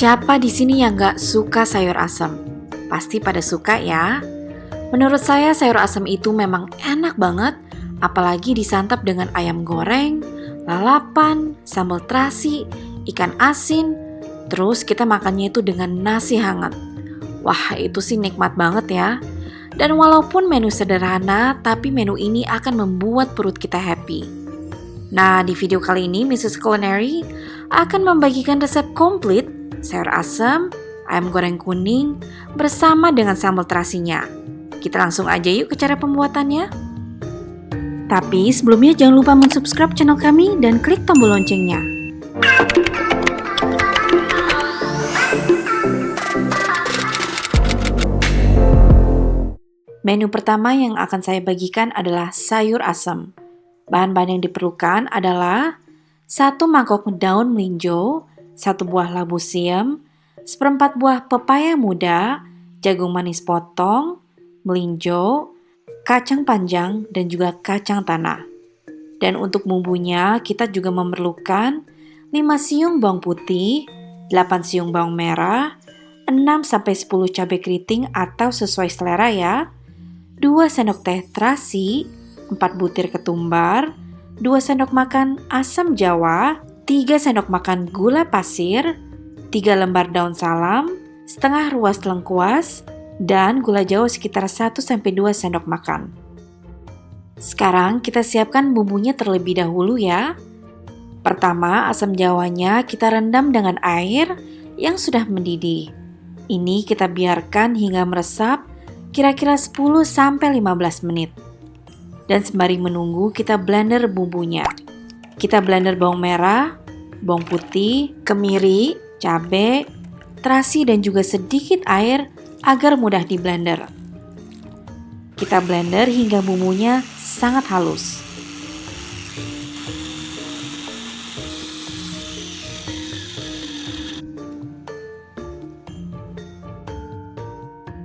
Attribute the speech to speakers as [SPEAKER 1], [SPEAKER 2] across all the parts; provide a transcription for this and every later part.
[SPEAKER 1] Siapa di sini yang gak suka sayur asam? Pasti pada suka ya. Menurut saya sayur asam itu memang enak banget, apalagi disantap dengan ayam goreng, lalapan, sambal terasi, ikan asin, terus kita makannya itu dengan nasi hangat. Wah, itu sih nikmat banget ya. Dan walaupun menu sederhana, tapi menu ini akan membuat perut kita happy. Nah, di video kali ini Mrs. Culinary akan membagikan resep komplit sayur asam, ayam goreng kuning, bersama dengan sambal terasinya. Kita langsung aja yuk ke cara pembuatannya. Tapi sebelumnya jangan lupa subscribe channel kami dan klik tombol loncengnya. Menu pertama yang akan saya bagikan adalah sayur asam. Bahan-bahan yang diperlukan adalah 1 mangkok daun melinjo, 1 buah labu siam, 1/4 buah pepaya muda, jagung manis potong, melinjo, kacang panjang, dan juga kacang tanah. Dan untuk bumbunya kita juga memerlukan 5 siung bawang putih, 8 siung bawang merah, 6-10 cabai keriting atau sesuai selera ya, 2 sendok teh terasi, 4 butir ketumbar, 2 sendok makan asam jawa, 3 sendok makan gula pasir, 3 lembar daun salam, setengah ruas lengkuas, dan gula jawa sekitar 1-2 sendok makan. Sekarang kita siapkan bumbunya terlebih dahulu ya. Pertama, asam jawanya kita rendam dengan air yang sudah mendidih. Ini kita biarkan hingga meresap kira-kira 10-15 menit. Dan sembari menunggu kita blender bumbunya. Kita blender bawang merah, bawang putih, kemiri, cabai, terasi dan juga sedikit air agar mudah di blender. Kita blender hingga bumbunya sangat halus.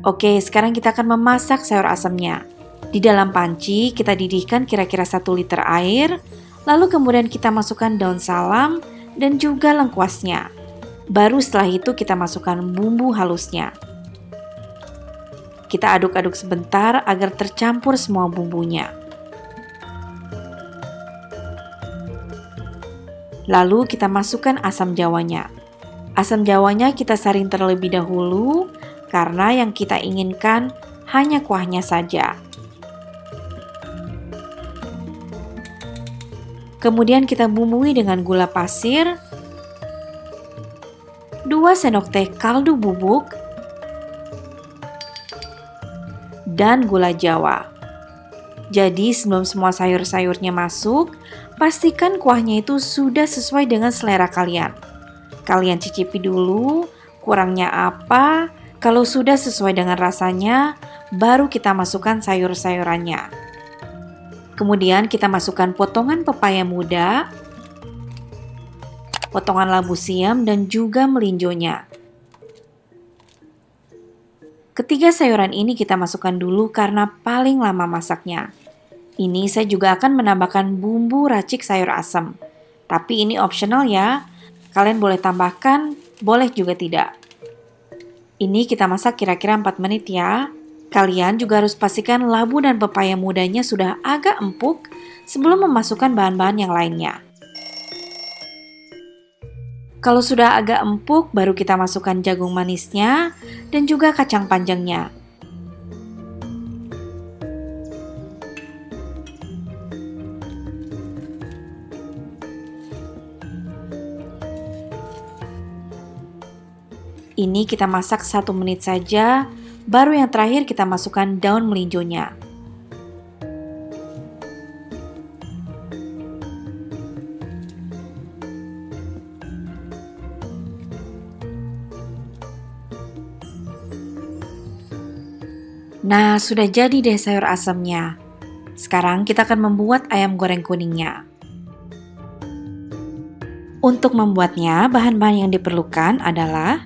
[SPEAKER 1] Oke, sekarang kita akan memasak sayur asamnya. Di dalam panci kita didihkan kira-kira 1 liter air, lalu kemudian kita masukkan daun salam dan juga lengkuasnya. Baru setelah itu kita masukkan bumbu halusnya. Kita aduk-aduk sebentar agar tercampur semua bumbunya. Lalu kita masukkan asam jawanya. Asam jawanya kita saring terlebih dahulu karena yang kita inginkan hanya kuahnya saja. Kemudian kita bumbui dengan gula pasir, 2 sendok teh kaldu bubuk, dan gula jawa. Jadi sebelum semua sayur-sayurnya masuk, pastikan kuahnya itu sudah sesuai dengan selera kalian. Kalian cicipi dulu kurangnya apa, kalau sudah sesuai dengan rasanya, baru kita masukkan sayur-sayurannya. Kemudian kita masukkan potongan pepaya muda, potongan labu siam, dan juga melinjonya. Ketiga sayuran ini kita masukkan dulu karena paling lama masaknya. Ini saya juga akan menambahkan bumbu racik sayur asam. Tapi ini optional ya, kalian boleh tambahkan, boleh juga tidak. Ini kita masak kira-kira 4 menit ya. Kalian juga harus pastikan labu dan pepaya mudanya sudah agak empuk sebelum memasukkan bahan-bahan yang lainnya. Kalau sudah agak empuk, baru kita masukkan jagung manisnya dan juga kacang panjangnya. Ini kita masak 1 menit saja, baru yang terakhir kita masukkan daun melinjonya. Nah, sudah jadi deh sayur asamnya. Sekarang kita akan membuat ayam goreng kuningnya. Untuk membuatnya, bahan-bahan yang diperlukan adalah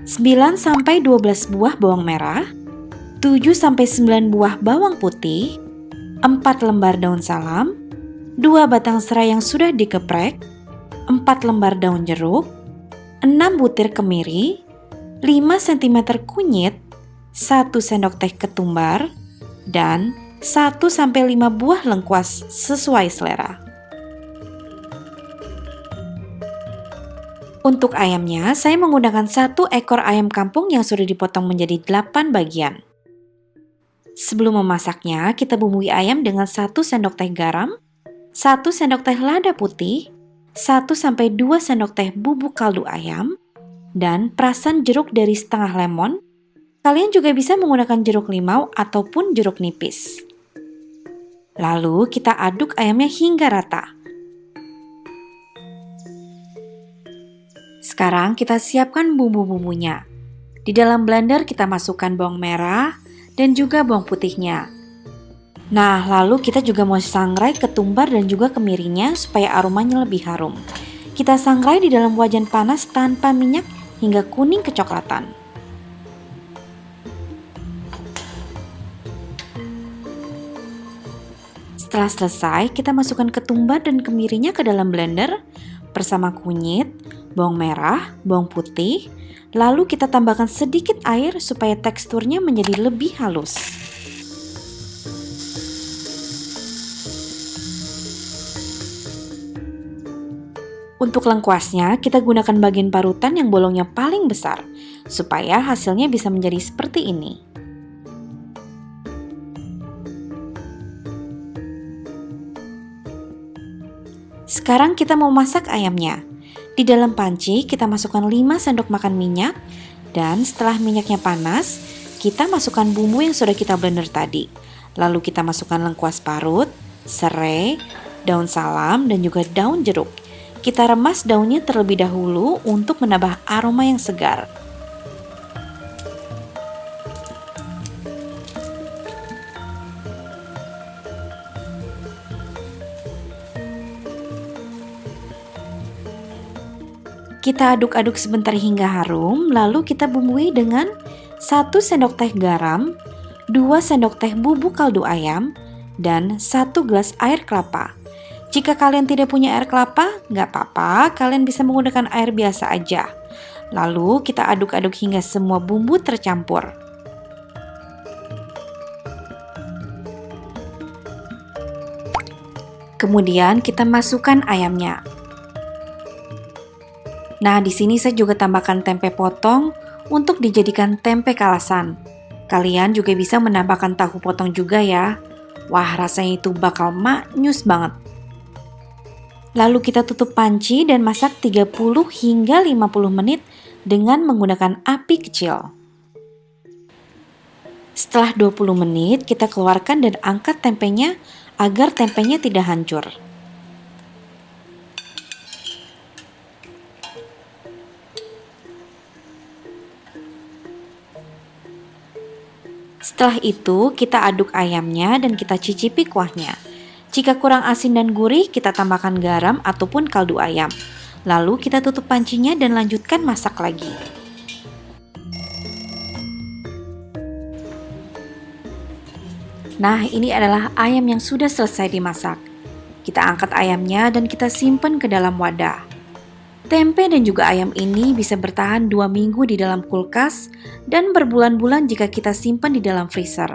[SPEAKER 1] 9-12 buah bawang merah, 7-9 buah bawang putih, 4 lembar daun salam, 2 batang serai yang sudah dikeprek, 4 lembar daun jeruk, 6 butir kemiri, 5 cm kunyit, 1 sendok teh ketumbar, dan 1-5 buah lengkuas sesuai selera. Untuk ayamnya, saya menggunakan 1 ekor ayam kampung yang sudah dipotong menjadi 8 bagian. Sebelum memasaknya, kita bumbui ayam dengan 1 sendok teh garam, 1 sendok teh lada putih, 1-2 sendok teh bubuk kaldu ayam, dan perasan jeruk dari setengah lemon. Kalian juga bisa menggunakan jeruk limau ataupun jeruk nipis. Lalu kita aduk ayamnya hingga rata. Sekarang kita siapkan bumbu-bumbunya. Di dalam blender kita masukkan bawang merah dan juga bawang putihnya. Nah, lalu kita juga mau sangrai ketumbar dan juga kemirinya supaya aromanya lebih harum. Kita sangrai di dalam wajan panas tanpa minyak hingga kuning kecoklatan. Setelah selesai, kita masukkan ketumbar dan kemirinya ke dalam blender bersama kunyit, bawang merah, bawang putih, lalu kita tambahkan sedikit air supaya teksturnya menjadi lebih halus. Untuk lengkuasnya, kita gunakan bagian parutan yang bolongnya paling besar, supaya hasilnya bisa menjadi seperti ini. Sekarang kita mau masak ayamnya. Di dalam panci kita masukkan 5 sendok makan minyak, dan setelah minyaknya panas, kita masukkan bumbu yang sudah kita blender tadi. Lalu kita masukkan lengkuas parut, serai, daun salam, dan juga daun jeruk. Kita remas daunnya terlebih dahulu untuk menambah aroma yang segar. Kita aduk-aduk sebentar hingga harum, lalu kita bumbui dengan 1 sendok teh garam, 2 sendok teh bubuk kaldu ayam, dan 1 gelas air kelapa. Jika kalian tidak punya air kelapa, nggak apa-apa, kalian bisa menggunakan air biasa aja. Lalu kita aduk-aduk hingga semua bumbu tercampur. Kemudian kita masukkan ayamnya. Nah, di sini saya juga tambahkan tempe potong untuk dijadikan tempe kalasan. Kalian juga bisa menambahkan tahu potong juga ya. Wah, rasanya itu bakal maknyus banget. Lalu kita tutup panci dan masak 30 hingga 50 menit dengan menggunakan api kecil. Setelah 20 menit, kita keluarkan dan angkat tempenya agar tempenya tidak hancur. Setelah itu, kita aduk ayamnya dan kita cicipi kuahnya. Jika kurang asin dan gurih, kita tambahkan garam ataupun kaldu ayam. Lalu kita tutup pancinya dan lanjutkan masak lagi. Nah, ini adalah ayam yang sudah selesai dimasak. Kita angkat ayamnya dan kita simpan ke dalam wadah. Tempe dan juga ayam ini bisa bertahan 2 minggu di dalam kulkas dan berbulan-bulan jika kita simpan di dalam freezer.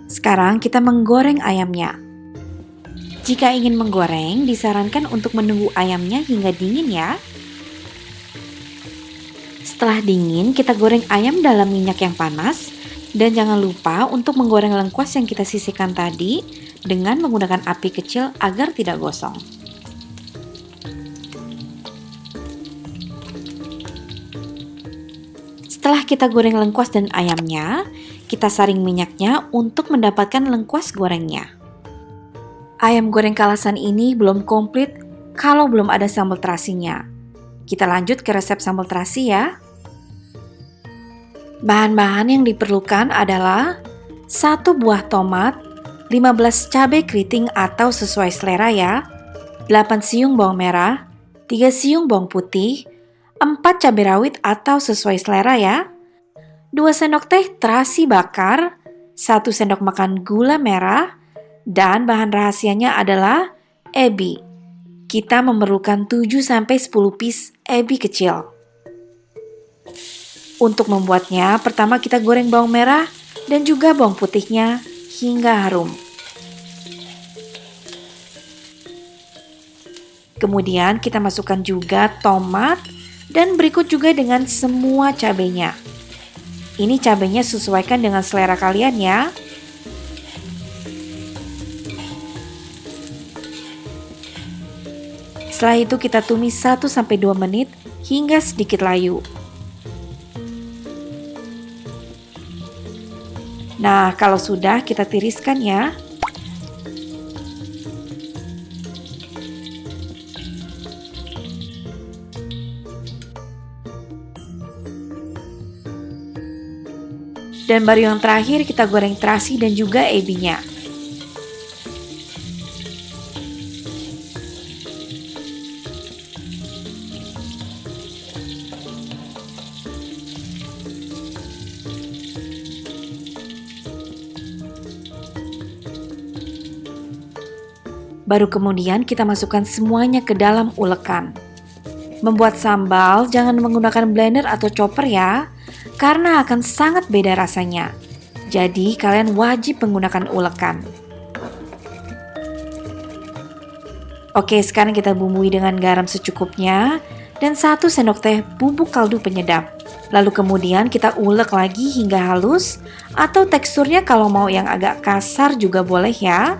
[SPEAKER 1] Sekarang kita menggoreng ayamnya. Jika ingin menggoreng, disarankan untuk menunggu ayamnya hingga dingin ya. Setelah dingin, kita goreng ayam dalam minyak yang panas. Dan jangan lupa untuk menggoreng lengkuas yang kita sisihkan tadi dengan menggunakan api kecil agar tidak gosong. Setelah kita goreng lengkuas dan ayamnya, kita saring minyaknya untuk mendapatkan lengkuas gorengnya. Ayam goreng kalasan ini belum komplit kalau belum ada sambal terasinya. Kita lanjut ke resep sambal terasi ya. Bahan-bahan yang diperlukan adalah 1 buah tomat, 15 cabai keriting atau sesuai selera ya, 8 siung bawang merah, 3 siung bawang putih, 4 cabai rawit atau sesuai selera ya, 2 sendok teh terasi bakar, 1 sendok makan gula merah, dan bahan rahasianya adalah ebi. Kita memerlukan 7-10 piece ebi kecil. Untuk membuatnya, pertama kita goreng bawang merah dan juga bawang putihnya hingga harum. Kemudian kita masukkan juga tomat dan berikut juga dengan semua cabenya. Ini cabenya sesuaikan dengan selera kalian ya. Setelah itu kita tumis 1-2 menit hingga sedikit layu. Nah, kalau sudah kita tiriskan ya. Dan baru yang terakhir kita goreng terasi dan juga ebinya. Baru kemudian kita masukkan semuanya ke dalam ulekan. Membuat sambal jangan menggunakan blender atau chopper ya, karena akan sangat beda rasanya. Jadi kalian wajib menggunakan ulekan. Oke, sekarang kita bumbui dengan garam secukupnya dan 1 sendok teh bubuk kaldu penyedap. Lalu kemudian kita ulek lagi hingga halus, atau teksturnya kalau mau yang agak kasar juga boleh ya.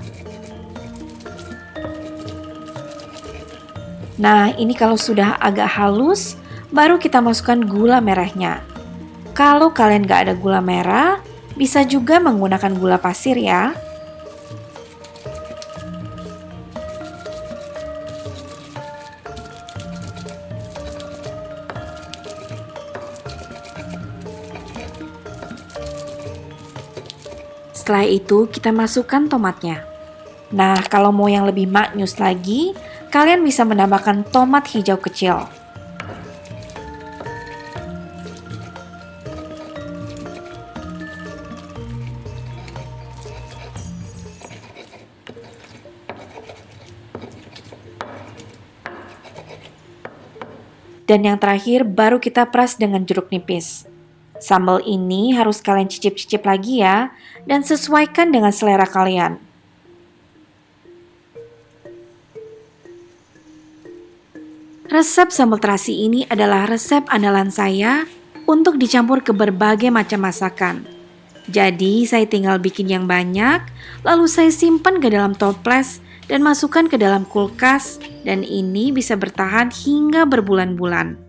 [SPEAKER 1] Nah, ini kalau sudah agak halus, baru kita masukkan gula merahnya. Kalau kalian gak ada gula merah, bisa juga menggunakan gula pasir ya. Setelah itu kita masukkan tomatnya. Nah, kalau mau yang lebih maknyus lagi, kalian bisa menambahkan tomat hijau kecil. Dan yang terakhir baru kita peras dengan jeruk nipis. Sambal ini harus kalian cicip-cicip lagi ya, dan sesuaikan dengan selera kalian. Resep sambal terasi ini adalah resep andalan saya untuk dicampur ke berbagai macam masakan. Jadi saya tinggal bikin yang banyak, lalu saya simpan ke dalam toples dan masukkan ke dalam kulkas, dan ini bisa bertahan hingga berbulan-bulan.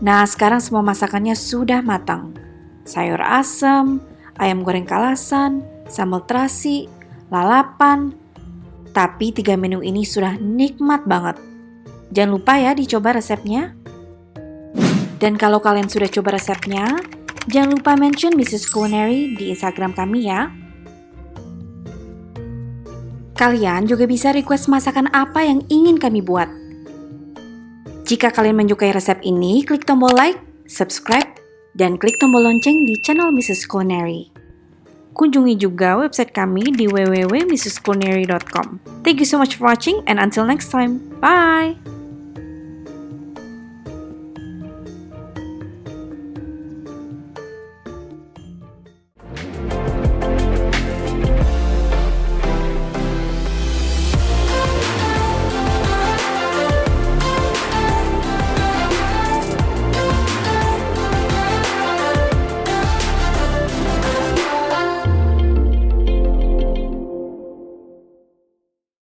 [SPEAKER 1] Nah, sekarang semua masakannya sudah matang. Sayur asem, ayam goreng kalasan, sambal terasi, lalapan. Tapi 3 menu ini sudah nikmat banget. Jangan lupa ya dicoba resepnya. Dan kalau kalian sudah coba resepnya, jangan lupa mention Mrs. Culinary di Instagram kami ya. Kalian juga bisa request masakan apa yang ingin kami buat. Jika kalian menyukai resep ini, klik tombol like, subscribe, dan klik tombol lonceng di channel Mrs. Culinary. Kunjungi juga website kami di www.mrsculinary.com. Thank you so much for watching and until next time. Bye!